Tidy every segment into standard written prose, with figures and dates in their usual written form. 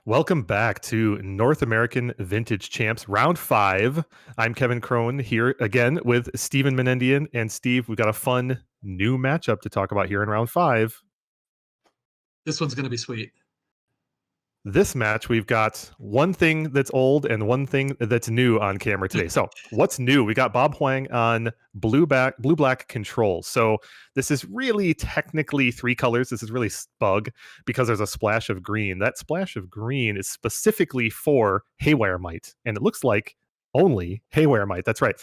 Welcome back to North American Vintage Champs Round 5. I'm Kevin Crone here again with Steven Menendian. And Steve, we've got a fun new matchup to talk about here in Round 5. This one's going to be sweet. This match, we've got one thing that's old and one thing that's new on camera today. So what's new? We got Bob Huang on blue-black controls. So this is really technically three colors. This is really bug because there's a splash of green. That splash of green is specifically for Haywire Might. And it looks like only Haywire Might. That's right.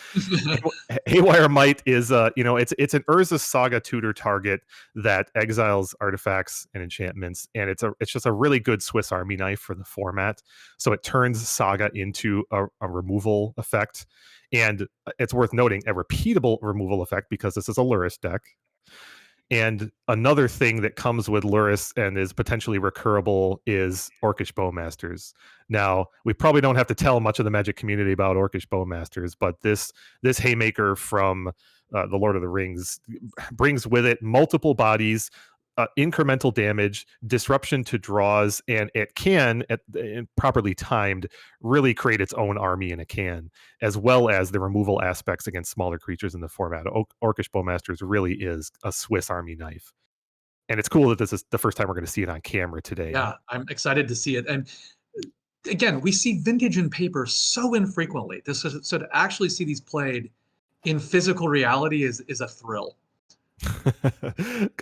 Haywire Might is it's an Urza Saga tutor target that exiles artifacts and enchantments, and it's just a really good Swiss Army knife for the format. So it turns Saga into a removal effect, and it's worth noting a repeatable removal effect because this is a Lurrus deck. And another thing that comes with Lurrus and is potentially recurable is Orcish Bowmasters. Now, we probably don't have to tell much of the Magic community about Orcish Bowmasters, but this Haymaker from the Lord of the Rings brings with it multiple bodies, incremental damage, disruption to draws, and it can, properly timed, really create its own army in a can, as well as the removal aspects against smaller creatures in the format. Orcish Bowmasters really is a Swiss Army knife. And it's cool that this is the first time we're going to see it on camera today. Yeah, I'm excited to see it. And again, we see vintage in paper so infrequently. So to actually see these played in physical reality is a thrill.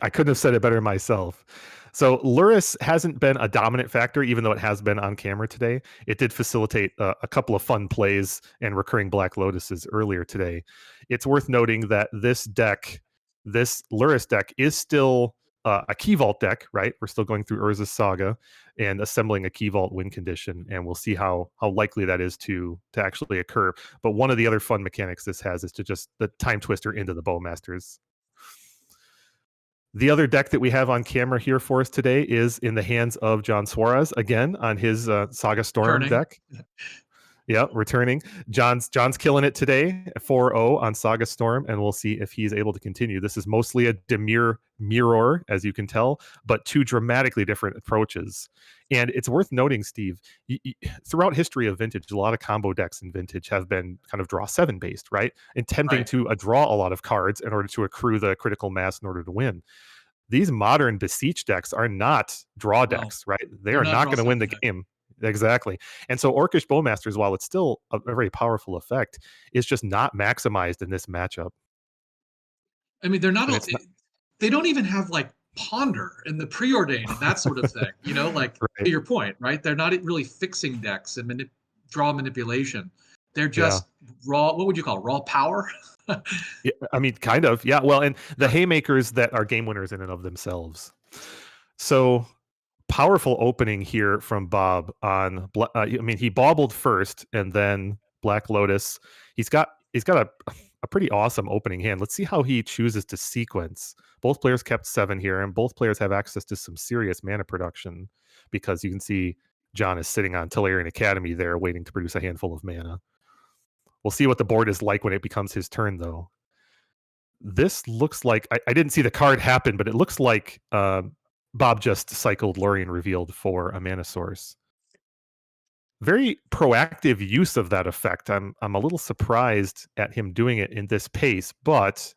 I couldn't have said it better myself. So Lurrus hasn't been a dominant factor, even though it has been on camera today. It did facilitate a couple of fun plays and recurring Black Lotuses earlier today. It's worth noting that this Lurrus deck, is still a Key Vault deck, right? We're still going through Urza's Saga and assembling a Key Vault win condition, and we'll see how likely that is to actually occur. But one of the other fun mechanics this has is to just the Time Twister into the Bowmasters. The other deck that we have on camera here for us today is in the hands of John Suarez, again, on his Saga Storm deck. Yeah, returning. John's killing it today, 4-0 on Saga Storm, and we'll see if he's able to continue. This is mostly a Dimir mirror, as you can tell, but two dramatically different approaches. And it's worth noting, Steve, throughout history of Vintage, a lot of combo decks in Vintage have been kind of draw 7 based, right? Intending to draw a lot of cards in order to accrue the critical mass in order to win. These modern Beseech decks are not draw decks, right? They are not going to win the game. Exactly. And so Orcish Bowmasters, while it's still a very powerful effect, is just not maximized in this matchup. I mean, they don't even have like Ponder and the Preordained and that sort of thing, like right. To your point, right? They're not really fixing decks and draw manipulation. They're just raw, what would you call it? Raw power? Yeah, I mean, kind of. Yeah. Well, and the Haymakers that are game winners in and of themselves. So powerful opening here from Bob on he bobbled first and then Black Lotus. He's got a pretty awesome opening hand. Let's see how he chooses to sequence. Both players kept 7 here, and both players have access to some serious mana production because you can see John is sitting on Tellurian Academy there waiting to produce a handful of mana. We'll see what the board is like when it becomes his turn, though. This looks like I didn't see the card happen, but it looks like Bob just cycled Lorien Revealed for a mana source. Very proactive use of that effect. I'm a little surprised at him doing it in this pace, but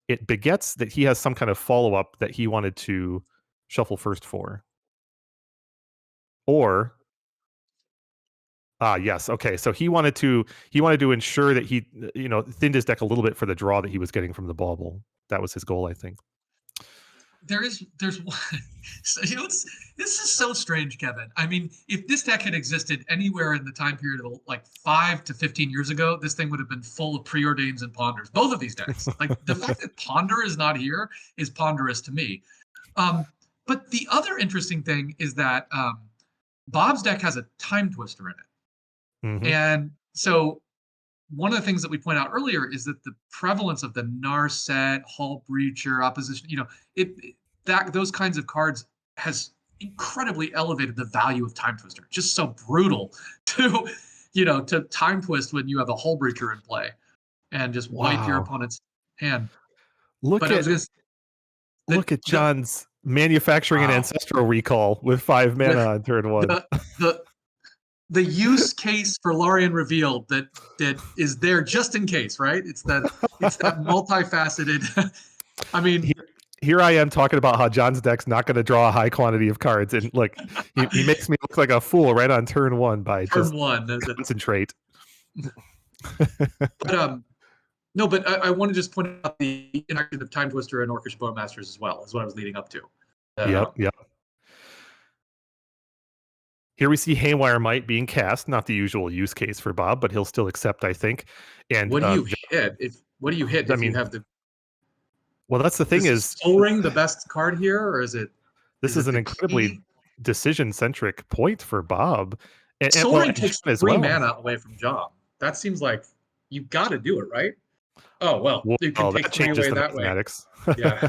it begets that he has some kind of follow-up that he wanted to shuffle first for. Or yes, okay. So he wanted to ensure that he thinned his deck a little bit for the draw that he was getting from the bauble. That was his goal, I think. There's one. So, this is so strange, Kevin. I mean, if this deck had existed anywhere in the time period of like 5 to 15 years ago, this thing would have been full of Preordains and Ponders. Both of these decks. Like the fact that Ponder is not here is ponderous to me. But the other interesting thing is that Bob's deck has a Time Twister in it, and so one of the things that we point out earlier is that the prevalence of the Narset, Hull Breacher, Opposition, those kinds of cards has incredibly elevated the value of Time Twister. Just so brutal to Time Twist when you have a Hull Breacher in play and just wipe your opponent's hand. Look at John's manufacturing an Wow. ancestral recall with 5 mana With on turn 1. the use case for Lorien revealed that is there just in case, right? It's that multifaceted. I mean, here I am talking about how John's deck's not going to draw a high quantity of cards, and look, he makes me look like a fool right on turn 1 by turn just 1. concentrate. But no, but I want to just point out the interaction of Time Twister and Orcish Bowmasters as well, is what I was leading up to. Yep. Here we see Haywire Might being cast, not the usual use case for Bob, but he'll still accept, I think. And what do you hit? You have the? Well, that's the thing is Soul Ring the best card here, or is it? This is an incredibly decision-centric point for Bob. And Soul Ring takes 3 mana away from John. That seems like you've got to do it, right? Oh, well, you can take 3 away that mathematics. Way. Yeah.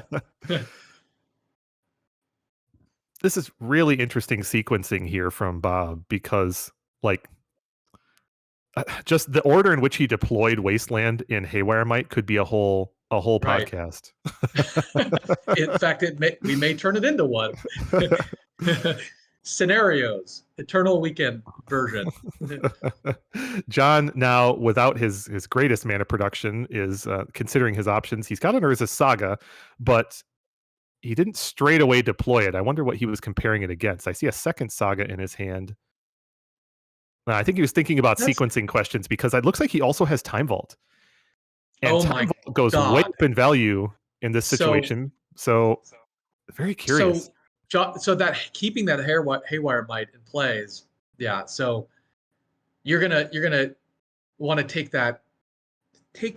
This is really interesting sequencing here from Bob because, like, just the order in which he deployed Wasteland in Haywire Might could be a whole right. podcast. In fact, we may turn it into one. Scenarios, Eternal Weekend version. John, now without his greatest mana production, is considering his options. He's got an Urza's Saga, but he didn't straight away deploy it. I wonder what he was comparing it against. I see a second Saga in his hand. I think he was thinking about sequencing questions because it looks like he also has Time Vault. And Time Vault goes way up in value in this situation. So very curious. So that keeping that Haywire Might in plays, yeah. So you're gonna want to take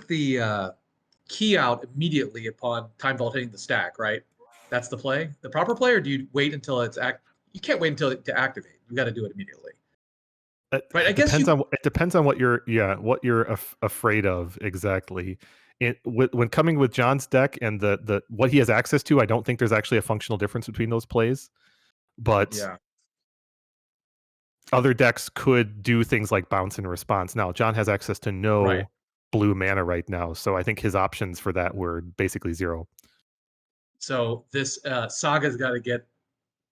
the key out immediately upon Time Vault hitting the stack, right? That's the play, the proper play, or do you wait until it's You can't wait until to activate. You got to do it immediately. Right. I guess it depends on what you're afraid of exactly. When coming with John's deck and the what he has access to, I don't think there's actually a functional difference between those plays. But other decks could do things like bounce and response. Now, John has access to no blue mana right now, so I think his options for that were basically 0. So this Saga's got to get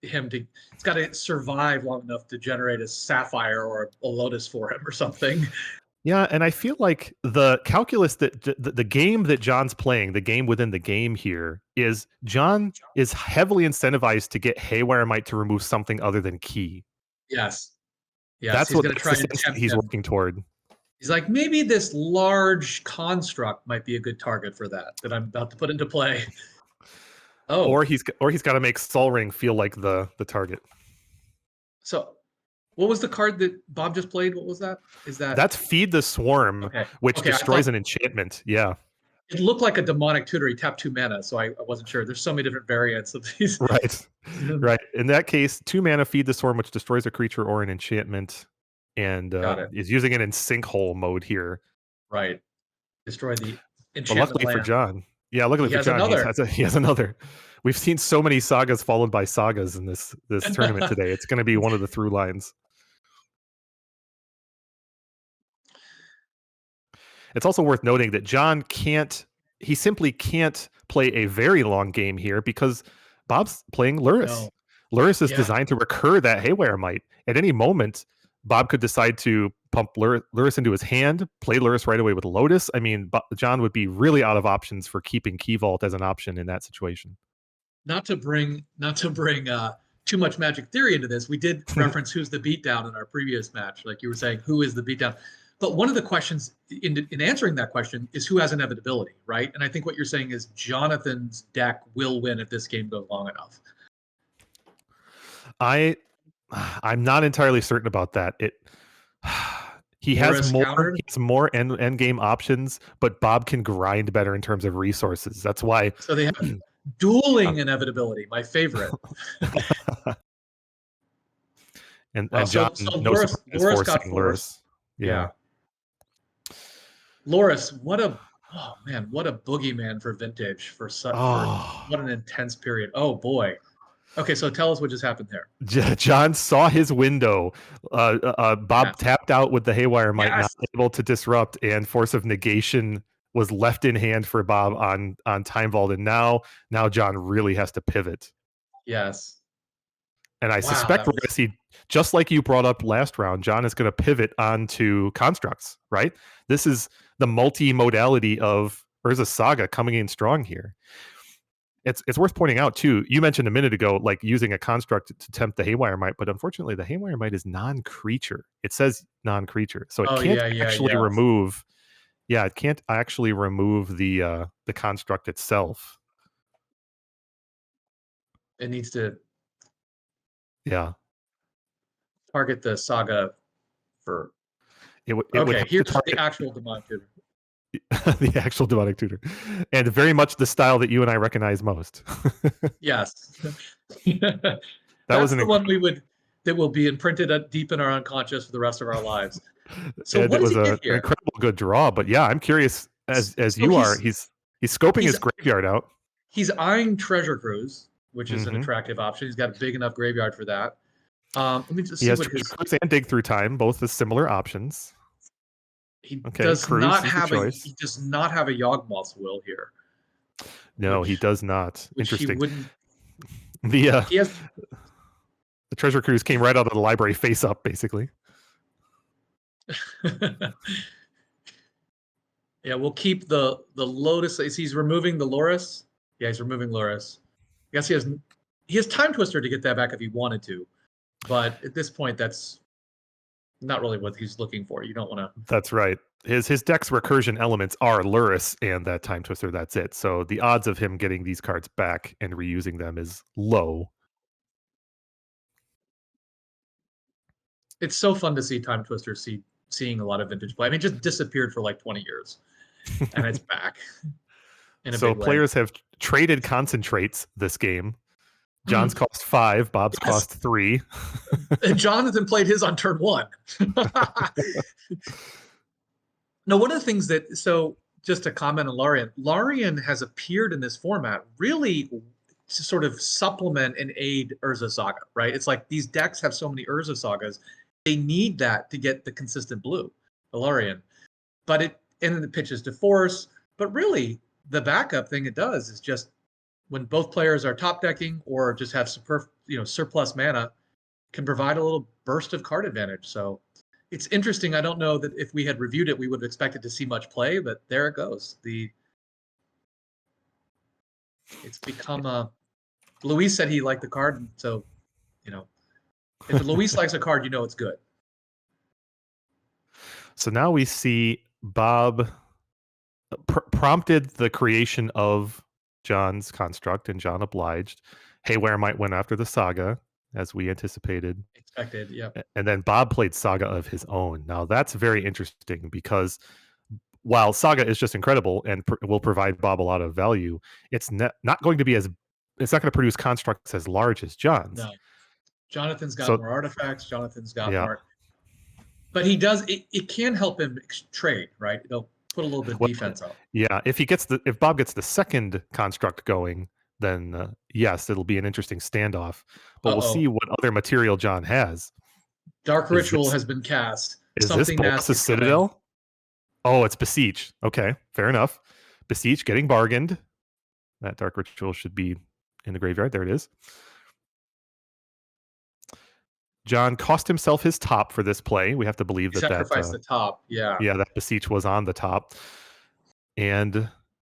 him to. It's got to survive long enough to generate a Sapphire or a Lotus for him or something. Yeah, and I feel like the calculus that the game that John's playing, the game within the game here, is John is heavily incentivized to get Haywire Might to remove something other than key. Yes. That's what he's working toward. He's like, maybe this large construct might be a good target for that I'm about to put into play. Oh, or he's got to make Sol Ring feel like the target. So, what was the card that Bob just played? What was that? That's Feed the Swarm, which destroys an enchantment. Yeah. It looked like a demonic tutor. He tapped 2 mana, so I wasn't sure. There's so many different variants of these. Right. Right. In that case, 2 mana Feed the Swarm, which destroys a creature or an enchantment, and is using it in sinkhole mode here. Right. Destroy the enchantment. But luckily for John. Yeah, luckily for John, he has another. We've seen so many sagas followed by sagas in this tournament today. It's going to be one of the through lines. It's also worth noting that John simply can't play a very long game here because Bob's playing Lurrus. No. Lurrus is designed to recur that Haywire Might. At any moment, Bob could decide to pump Lurrus into his hand, play Lurrus right away with Lotus. I mean, John would be really out of options for keeping Key Vault as an option in that situation. Not to bring too much Magic Theory into this, we did reference who's the beatdown in our previous match. Like you were saying, who is the beatdown? But one of the questions in answering that question is who has inevitability, right? And I think what you're saying is Jonathan's deck will win if this game goes long enough. I'm not entirely certain about that. He has more end game options, but Bob can grind better in terms of resources. That's why. So they have dueling inevitability, my favorite. and John, Lurrus got Lurrus. Yeah. Lurrus, what a boogeyman for Vintage for what an intense period. Oh boy. Okay, so tell us what just happened there. John saw his window. Bob tapped out with the Haywire Might, not able to disrupt, and Force of Negation was left in hand for Bob on Time Vault, and now John really has to pivot. Yes. And I Wow, suspect that we're was going to see, just like you brought up last round, John is going to pivot onto constructs, right? This is the multi-modality of Urza Saga coming in strong here. It's worth pointing out too. You mentioned a minute ago, like using a construct to tempt the Haywire Might, but unfortunately, the Haywire Might is non-creature. It says non-creature, so it oh can't yeah. actually remove. Yeah, it can't actually remove the construct itself. It needs to Yeah, target the Saga for. it would Okay, have to here's the target actual demonic tutor. the actual demonic tutor, and very much the style that you and I recognize most. Yes. That was That's an the one that will be imprinted deep in our unconscious for the rest of our lives. So and what it does was he get an here? incredible good draw. But yeah, I'm curious as So you are. He's scoping his graveyard out. He's eyeing Treasure Cruise, which is an Mhm. attractive option. He's got a big enough graveyard for that. Let me just He see has what Treasure his. Cruise and Dig Through Time, both as similar options. He Okay, does Cruise not is the have a choice. Yawgmoth's Will here. No, he does not. Which he Interesting. wouldn't. The He has. the Treasure Cruise came right out of the library face up, basically. Yeah, we'll keep the Lotus. He's removing the Lurrus. Yeah, he's removing Lurrus. I guess he has Time Twister to get that back if he wanted to, but at this point, that's not really what he's looking for. You don't want to. That's right. His deck's recursion elements are Lurrus and that Time Twister. That's it. So the odds of him getting these cards back and reusing them is low. It's so fun to see Time Twister seeing a lot of vintage play. I mean, it just disappeared for like 20 years, and it's back in a So big way. players have traded concentrates this game. John's cost 5, Bob's cost 3. And Jonathan played his on turn 1. Now, one of the things that, so just to comment on Larian has appeared in this format really to sort of supplement and aid Urza Saga, right? It's like these decks have so many Urza Sagas, they need that to get the consistent blue, the Larian. But and then it pitches to Force. But really, the backup thing it does is just when both players are top decking or just have surplus mana, can provide a little burst of card advantage. So it's interesting. I don't know that if we had reviewed it, we would have expected to see much play, but there it goes. It's become a. Luis said he liked the card, so if Luis likes a card, you know it's good. So now we see Bob prompted the creation of John's construct, and John obliged. Haywire might win after the Saga, as we anticipated. Expected, yeah. And then Bob played Saga of his own. Now that's very interesting because while Saga is just incredible and will provide Bob a lot of value, it's not going to be it's not going to produce constructs as large as John's. No. Jonathan's got more artifacts. Jonathan's got more. But he does. It can help him trade, right? It'll put a little bit of defense up. Yeah, if Bob gets the second construct going, then yes, it'll be an interesting standoff. But we'll see what other material John has. Dark Ritual has been cast. Is this Bolas' Citadel? Coming. Oh, it's Beseech. Okay, fair enough. Beseech getting bargained. That Dark Ritual should be in the graveyard. There it is. John cost himself his top for this play. We have to believe that sacrificed the top. Yeah. Yeah, that Beseech was on the top. And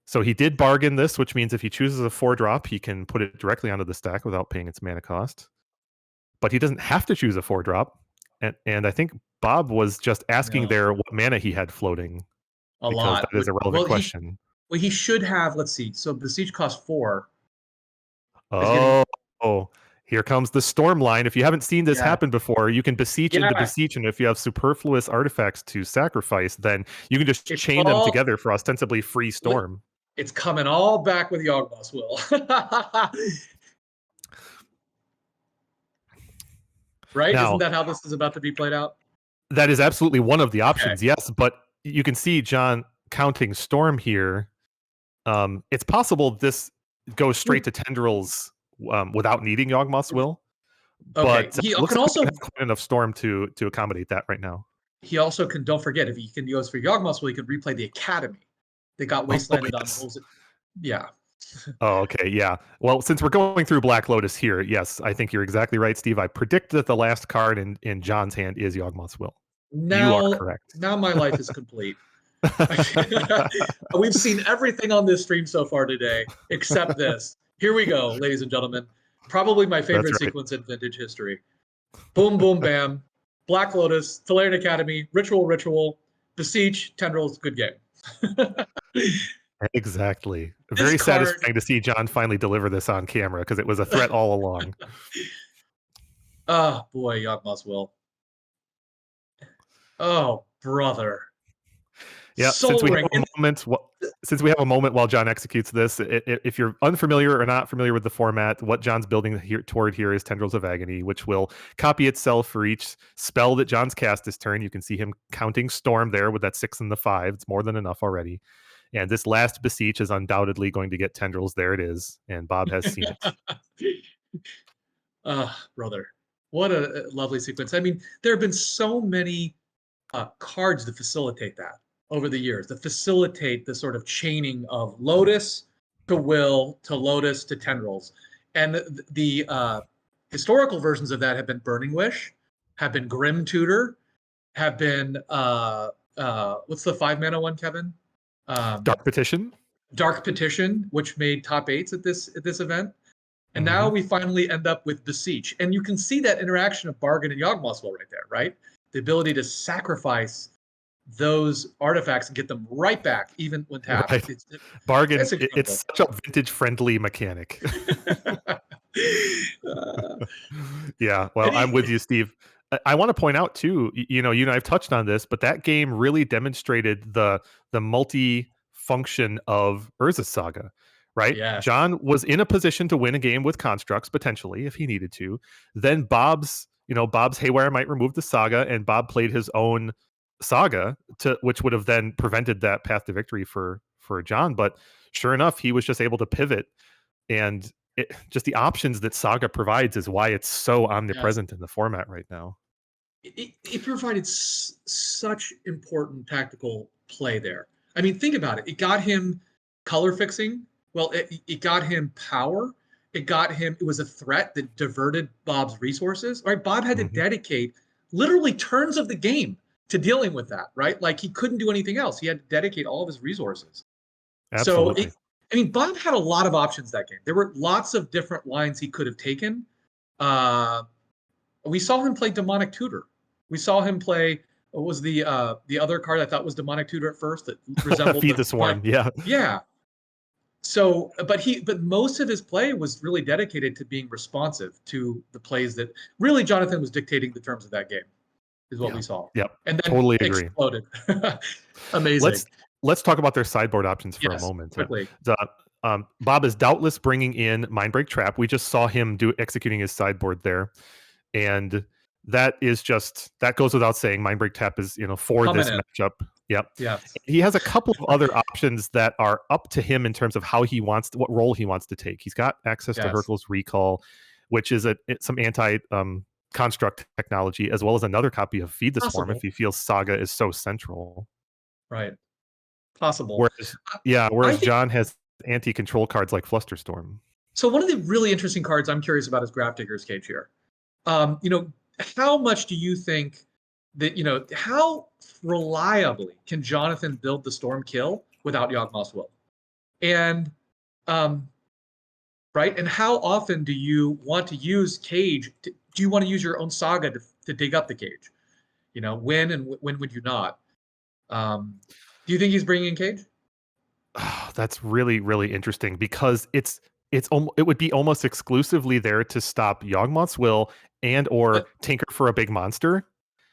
so he did bargain this, which means if he chooses a 4-drop, he can put it directly onto the stack without paying its mana cost. But he doesn't have to choose a 4-drop. And I think Bob was just asking there what mana he had floating. A lot. That is a relevant question. He should have, let's see. So Beseech costs 4. Oh, here comes the Storm line. If you haven't seen this happen before, you can Beseech into Beseech, and if you have superfluous artifacts to sacrifice, then you can just chain them together for ostensibly free Storm. It's coming all back with Yawgmoth's Will. Right? Now, isn't that how this is about to be played out? That is absolutely one of the options, yes. But you can see John counting Storm here. It's possible this goes straight to Tendrils without needing Yawgmoth's Will. Okay. But he can also have quite enough Storm to accommodate that right now. He also can, don't forget, if he can use for Yawgmoth's Will, he could replay the Academy. They got wastelanded on holes. Yeah. Oh, okay, yeah. Well, since we're going through Black Lotus here, yes, I think you're exactly right, Steve. I predict that the last card in John's hand is Yawgmoth's Will. You are Now, correct. now my life is complete. We've seen everything on this stream so far today, except this. Here we go, ladies and gentlemen. Probably my favorite right. sequence in vintage history. Boom, boom, bam. Black Lotus, Tolarian Academy, Ritual, Beseech, Tendrils, good game. Exactly. This Very card- satisfying to see John finally deliver this on camera because it was a threat all along. Oh, boy, Yawgmoth's Will. Oh, brother. Yeah, Soul since we Ring. have a moment while John executes this, if you're unfamiliar or not familiar with the format, what John's building toward here is Tendrils of Agony, which will copy itself for each spell that John's cast this turn. You can see him counting Storm there with that 6 and the 5. It's more than enough already. And this last Beseech is undoubtedly going to get Tendrils. There it is. And Bob has seen it. Brother. What a lovely sequence. I mean, there have been so many cards to facilitate that over the years, to facilitate the sort of chaining of Lotus to Will to Lotus to Tendrils. And the historical versions of that have been Burning Wish, have been Grim Tutor, have been what's the 5-mana one, Kevin? Dark Petition. Dark Petition, which made top 8s at this event. And now we finally end up with Beseech. And you can see that interaction of Bargain and Yawgmoth's Will right there, right? The ability to sacrifice those artifacts and get them right back, even when tapped. Right. Bargain, it's such a vintage-friendly mechanic. Yeah, well, I'm with you, Steve. I want to point out too, you and I've touched on this, but that game really demonstrated the multi-function of Urza's Saga, right? Yes. John was in a position to win a game with constructs potentially if he needed to. Then Bob's Haywire might remove the Saga, and Bob played his own Saga which would have then prevented that path to victory for John. But sure enough, he was just able to pivot, and just the options that Saga provides is why it's so omnipresent in the format right now. It provided such important tactical play there. I mean, think about it. It got him color fixing. Well, it got him power. It was a threat that diverted Bob's resources. Right? Bob had to dedicate literally turns of the game to dealing with that, right? Like he couldn't do anything else. He had to dedicate all of his resources. Absolutely. So, Bob had a lot of options that game. There were lots of different lines he could have taken. We saw him play Demonic Tutor. We saw him play, what was the other card I thought was Demonic Tutor at first that resembled Feed the Swarm, yeah. Yeah. So, but most of his play was really dedicated to being responsive to the plays that really Jonathan was dictating the terms of that game, is what we saw. Yep. And then totally agree. Exploded. Amazing. Let's talk about their sideboard options for a moment. Quickly. Bob is doubtless bringing in Mindbreak Trap. We just saw him executing his sideboard there, and that goes without saying. Mindbreak Trap is for this matchup. Yep. Yeah. He has a couple of other options that are up to him in terms of what role he wants to take. He's got access to Hurkyl's Recall, which is some anti construct technology, as well as another copy of Feed the Swarm if he feels Saga is so central. Right. Possible. Whereas John has anti-control cards like Flusterstorm. So one of the really interesting cards I'm curious about is Grafdigger's Cage here. How much do you think that, how reliably can Jonathan build the Storm kill without Yawgmoth's Will? And, right? And how often do you want to use Cage? Do you want to use your own Saga to dig up the Cage? When and when would you not? Do you think he's bringing in Cage? Oh, that's really, really interesting because it would be almost exclusively there to stop Yawgmoth's Will or Tinker for a Big Monster.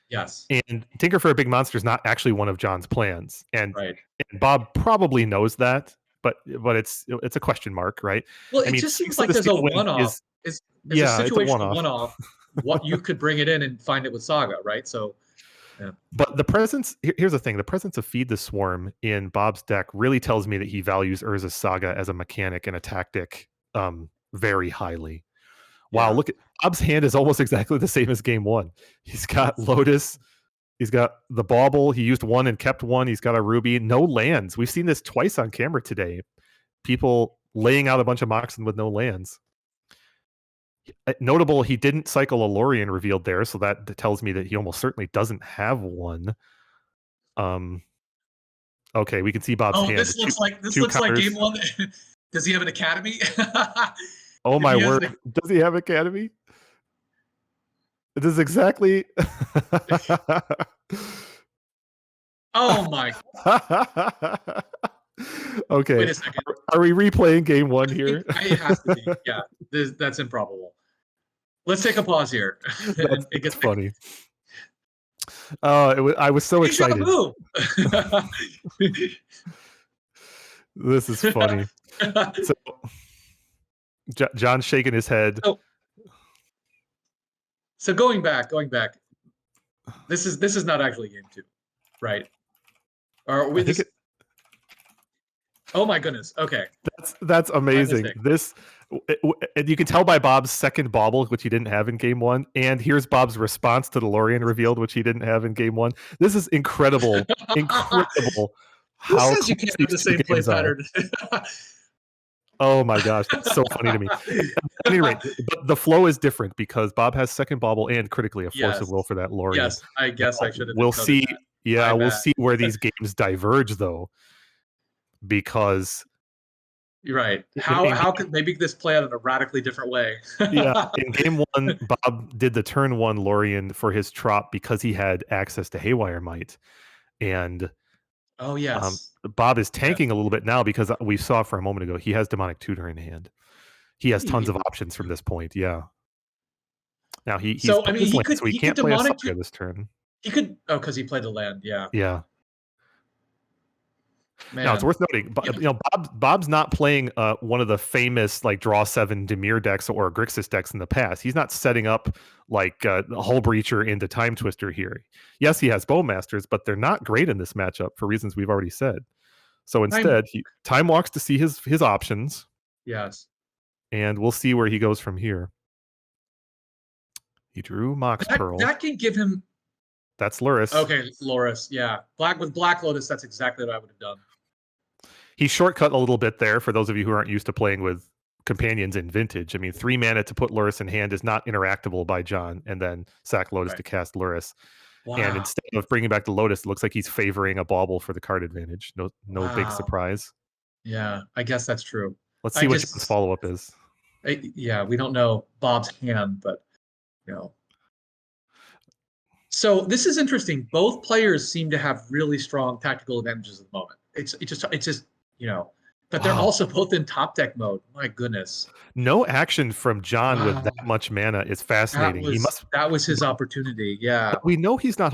Yes. And Tinker for a Big Monster is not actually one of John's plans. And, right. And Bob probably knows that, but it's a question mark, right? Well, it just seems like there's a one-off. It's a situational one-off. What you could bring it in and find it with Saga, right? So yeah. But here's the thing, the presence of Feed the Swarm in Bob's deck really tells me that he values Urza's Saga as a mechanic and a tactic very highly. Wow, look at Bob's hand is almost exactly the same as game one. He's got Lotus, he's got the Bauble, he used one and kept one, he's got a Ruby, no lands. We've seen this twice on camera today. People laying out a bunch of Moxen with no lands. Notable, he didn't cycle a Lorien revealed there, so that tells me that he almost certainly doesn't have one. Okay, we can see Bob's hand. This looks like game one. Does he have an academy? Oh my word! Does he have academy? It is exactly. Oh my. Okay. Wait a second. Are we replaying game one here? It has to be. Yeah, that's improbable. Let's take a pause here. It's funny. I was so excited. This is funny. So, John's shaking his head. So going back. This is not actually game two, right? Or we just. Oh my goodness. Okay. That's amazing. And you can tell by Bob's second bauble, which he didn't have in game one, and here's Bob's response to the Lorien revealed, which he didn't have in game one. This is incredible. Incredible. Who says you can't have the same play pattern? Oh my gosh, that's so funny to me. At any rate, but the flow is different because Bob has second bauble and critically a force of will for that Lorien. Yes, I guess I should have. We'll see. That. Yeah, we'll see where these games diverge though. Because you're right. How could maybe this play out in a radically different way? Yeah, in game one, Bob did the turn one Lorien for his trop because he had access to Haywire Might, and Bob is tanking a little bit now because we saw for a moment ago he has Demonic Tutor in hand. He has tons of options from this point. Yeah. Now he can't play a Saga this turn. He could because he played the land. Yeah. Yeah. Man. Now it's worth noting, Bob's not playing one of the famous like draw 7 Dimir decks or Grixis decks in the past. He's not setting up like a Hull Breacher into Time Twister here. Yes, he has Bowmasters, but they're not great in this matchup for reasons we've already said. So instead, he time walks to see his options. Yes, and we'll see where he goes from here. He drew Mox Pearl. That can give him. That's Lurrus. Okay, Lurrus. Yeah, Black Lotus. That's exactly what I would have done. He shortcut a little bit there for those of you who aren't used to playing with companions in Vintage. I mean, 3 mana to put Lurrus in hand is not interactable by John, and then sack Lotus to cast Lurrus. Wow. And instead of bringing back the Lotus, it looks like he's favoring a bauble for the card advantage. No big surprise. Yeah, I guess that's true. Let's see what John's follow-up is. Yeah, we don't know Bob's hand, but So this is interesting. Both players seem to have really strong tactical advantages at the moment. It's just but they're also both in top deck mode. My goodness. No action from John with that much mana is fascinating. That was his opportunity. Yeah. But we know he's not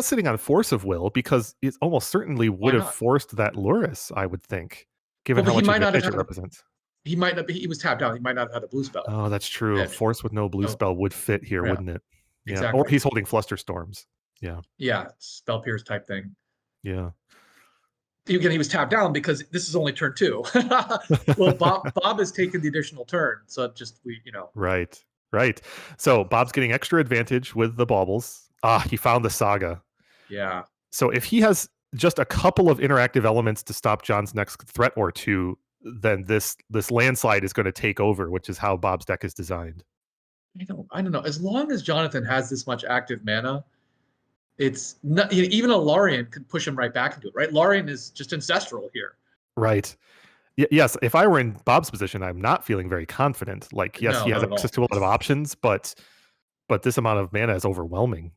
sitting on Force of Will because it almost certainly would have forced that Lurrus, I would think, given how much advantage it represents. He might not be, he was tapped out. He might not have had a blue spell. Oh, that's true. Force with no blue spell would fit here, wouldn't it? Yeah. Exactly. Or he's holding Fluster Storms. Yeah. Yeah. Spell Pierce type thing. Yeah. Again, he was tapped down because this is only turn 2. Well, Bob has taken the additional turn, so Right. So Bob's getting extra advantage with the baubles. He found the Saga. Yeah. So if he has just a couple of interactive elements to stop John's next threat or two, then this landslide is going to take over, which is how Bob's deck is designed. I don't know. As long as Jonathan has this much active mana, it's not, even a Lorien could push him right back into it, right? Lorien is just ancestral here. Right. Yes. If I were in Bob's position, I'm not feeling very confident. Like, yes, he has access to a lot of options, but this amount of mana is overwhelming.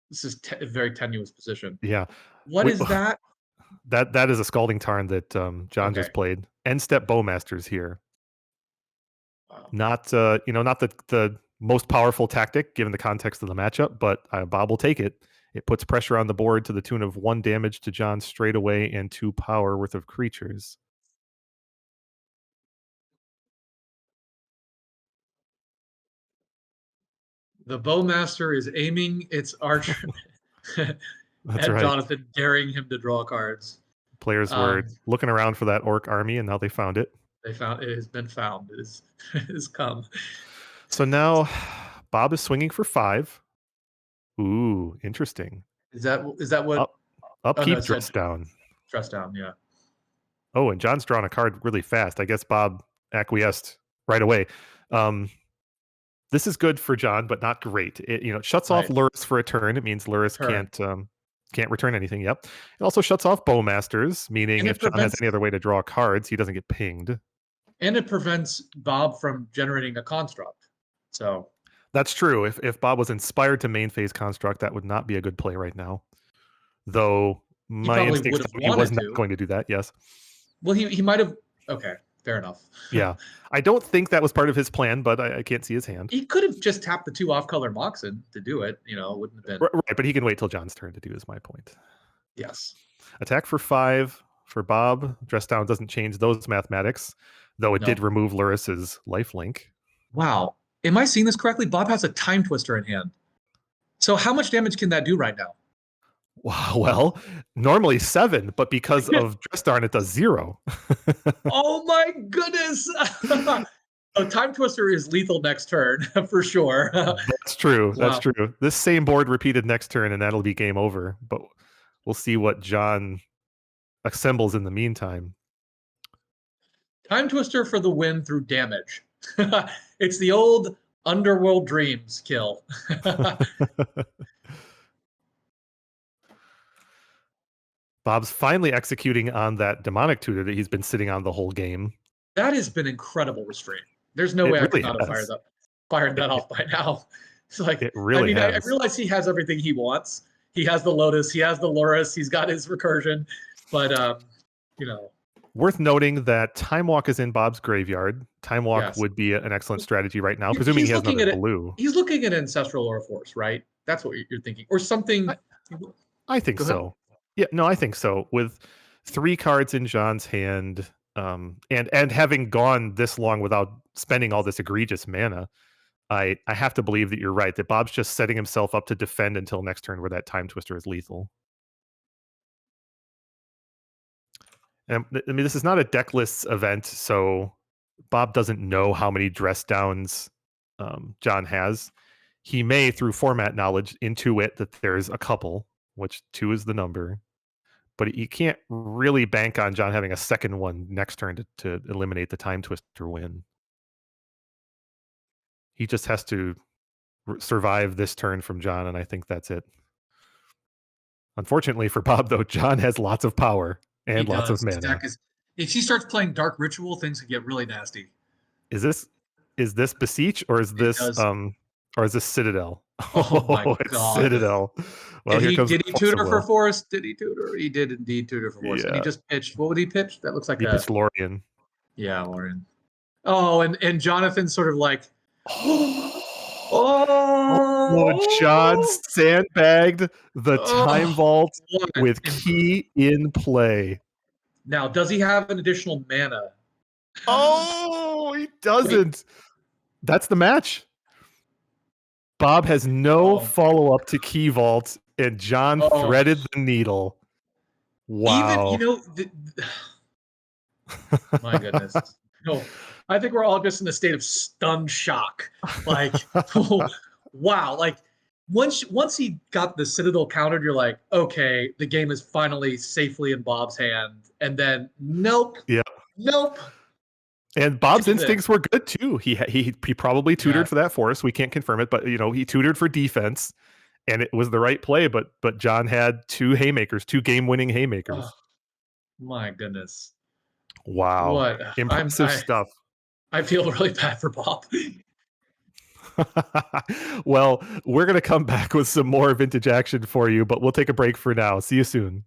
This is a very tenuous position. Yeah. What is that? That is a Scalding Tarn that John just played. End step Bowmasters here. Wow. Not the most powerful tactic given the context of the matchup, but Bob will take it. It puts pressure on the board to the tune of 1 damage to John straight away and 2 power worth of creatures. The Bowmaster is aiming its archer at Jonathan, daring him to draw cards. Players were looking around for that orc army, and now they found it. It has been found. It has come. So now Bob is swinging for 5. Ooh, interesting. Is that what? Upkeep, dress down. Dress down, yeah. Oh, and John's drawn a card really fast. I guess Bob acquiesced right away. This is good for John, but not great. It shuts off Lurrus for a turn. It means Lurrus can't return anything. Yep. It also shuts off Bowmasters, meaning if John has any other way to draw cards, he doesn't get pinged. And it prevents Bob from generating a construct. So that's true. If Bob was inspired to main phase construct, that would not be a good play right now. Though my instincts tell me he was not going to do that. Yes. Well, he might have. Okay, fair enough. Yeah, I don't think that was part of his plan, but I can't see his hand. He could have just tapped the 2 off-color Moxen to do it. It wouldn't have been right. But he can wait till John's turn to do. Is my point. Yes. Attack for 5 for Bob. Dress down doesn't change those mathematics, though it did remove Lurrus's lifelink. Wow. Am I seeing this correctly? Bob has a Time Twister in hand. So how much damage can that do right now? Wow, well, normally 7, but because of Dress Darn, it does 0. Oh my goodness! A Time Twister is lethal next turn for sure. That's true. Wow. That's true. This same board repeated next turn, and that'll be game over. But we'll see what John assembles in the meantime. Time Twister for the win through damage. It's the old Underworld Dreams kill. Bob's finally executing on that demonic tutor that he's been sitting on the whole game. That has been incredible restraint. There's no way I could not have fired that off by now. It's like, it really has. I realize he has everything he wants. He has the Lotus, he has the Lurrus, he's got his recursion, but Worth noting that Time Walk is in Bob's graveyard. Time Walk would be an excellent strategy right now, presuming he has another blue. He's looking at Ancestral Aura Force, right? That's what you're thinking, or something. I think so. Yeah, no, I think so. With 3 cards in John's hand, and having gone this long without spending all this egregious mana, I have to believe that you're right, that Bob's just setting himself up to defend until next turn where that Time Twister is lethal. And I mean, this is not a deck lists event, so Bob doesn't know how many dress downs John has. He may, through format knowledge, intuit that there's a couple, which 2 is the number. But you can't really bank on John having a second one next turn to eliminate the Time Twister win. He just has to survive this turn from John, and I think that's it. Unfortunately for Bob, though, John has lots of power and lots of mana. If he starts playing Dark Ritual, things could get really nasty. Is this Beseech or is this Citadel? Oh my God. Citadel. Well, did he tutor for Forest? Did he tutor? He did indeed tutor for Forest. Yeah. And he just pitched. What would he pitch? That looks like he pitched Lorien. Yeah, Lorien. Oh, and Jonathan sort of like John sandbagged the Time Vault with key in play. Now, does he have an additional mana? Oh, he doesn't. Wait. That's the match. Bob has no follow-up to Key Vault, and John threaded the needle. Wow. Even, my goodness. No, I think we're all just in a state of stunned shock. Like, wow. Like, once he got the Citadel countered, you're like, okay, the game is finally safely in Bob's hand. And then, nope. Yeah. Nope. And Bob's instincts were good too. He probably tutored for that force. We can't confirm it, but he tutored for defense, and it was the right play. But John had 2 haymakers, 2 game-winning haymakers. Oh, my goodness! Wow, what impressive stuff. I feel really bad for Bob. Well, we're gonna come back with some more vintage action for you, but we'll take a break for now. See you soon.